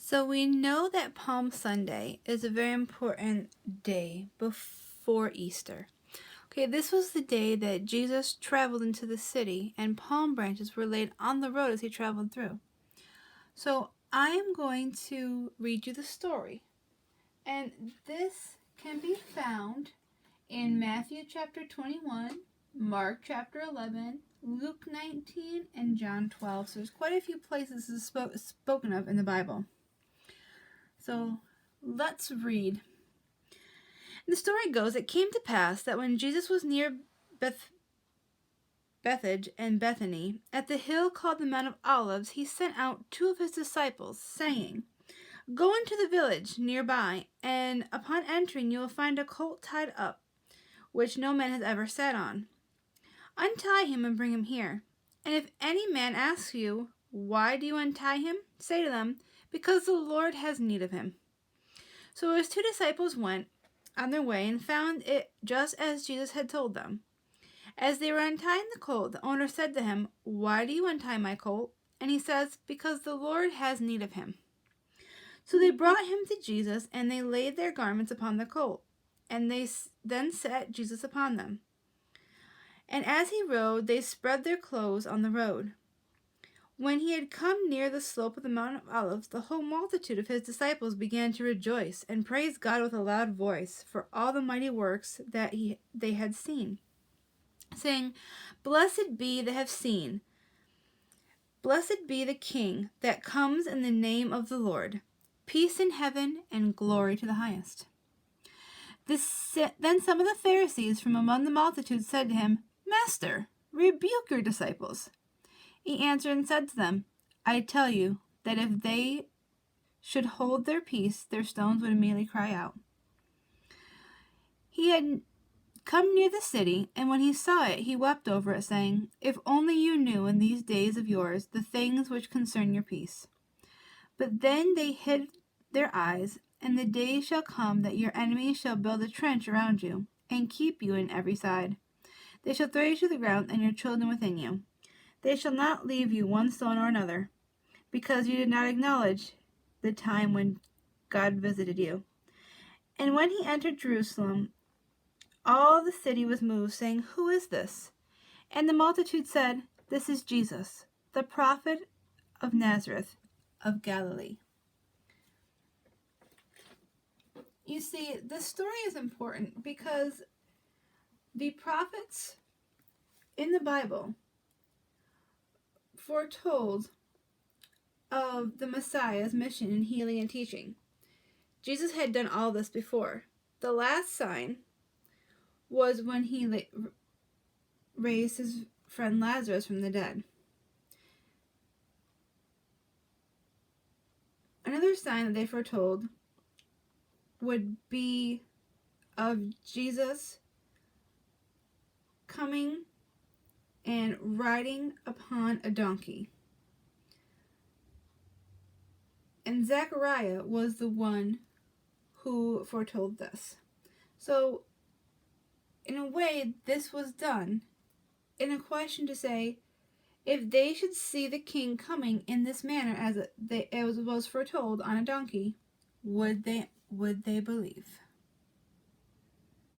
So we know that Palm Sunday is a very important day before Easter. Okay, this was the day that Jesus traveled into the city and palm branches were laid on the road as he traveled through. So I am going to read you the story. And this can be found in Matthew chapter 21, Mark chapter 11, Luke 19, and John 12. So there's quite a few places this is spoken of in the Bible. So let's read. The story goes, it came to pass that when Jesus was near Bethphage and Bethany, at the hill called the Mount of Olives, he sent out two of his disciples, saying, Go into the village nearby, and upon entering you will find a colt tied up, which no man has ever sat on. Untie him and bring him here. And if any man asks you, Why do you untie him? Say to them, Because the Lord has need of him. So his two disciples went on their way and found it just as Jesus had told them. As they were untying the colt, the owner said to him, Why do you untie my colt? And he says, Because the Lord has need of him. So they brought him to Jesus, and they laid their garments upon the colt, and they then set Jesus upon them. And as he rode, they spread their clothes on the road. When he had come near the slope of the Mount of Olives, the whole multitude of his disciples began to rejoice and praise God with a loud voice for all the mighty works that they had seen, saying, Blessed be that have seen. Blessed be the King that comes in the name of the Lord. Peace in heaven and glory to the highest. Then some of the Pharisees from among the multitude said to him, Master, rebuke your disciples. He answered and said to them, I tell you that if they should hold their peace, their stones would immediately cry out. He had come near the city, and when he saw it, he wept over it, saying, If only you knew in these days of yours the things which concern your peace. But then they hid their eyes, and the day shall come that your enemies shall build a trench around you, and keep you in every side. They shall throw you to the ground, and your children within you. They shall not leave you one stone or another, because you did not acknowledge the time when God visited you. And when he entered Jerusalem, all the city was moved, saying, Who is this? And the multitude said, This is Jesus, the prophet of Nazareth of Galilee. You see, this story is important because the prophets in the Bible foretold of the Messiah's mission in healing and teaching. Jesus had done all this before. The last sign was when he raised his friend Lazarus from the dead. Another sign that they foretold would be of Jesus coming and riding upon a donkey. And Zechariah was the one who foretold this. So, in a way, this was done in a question to say, if they should see the king coming in this manner as it was foretold on a donkey, would they believe?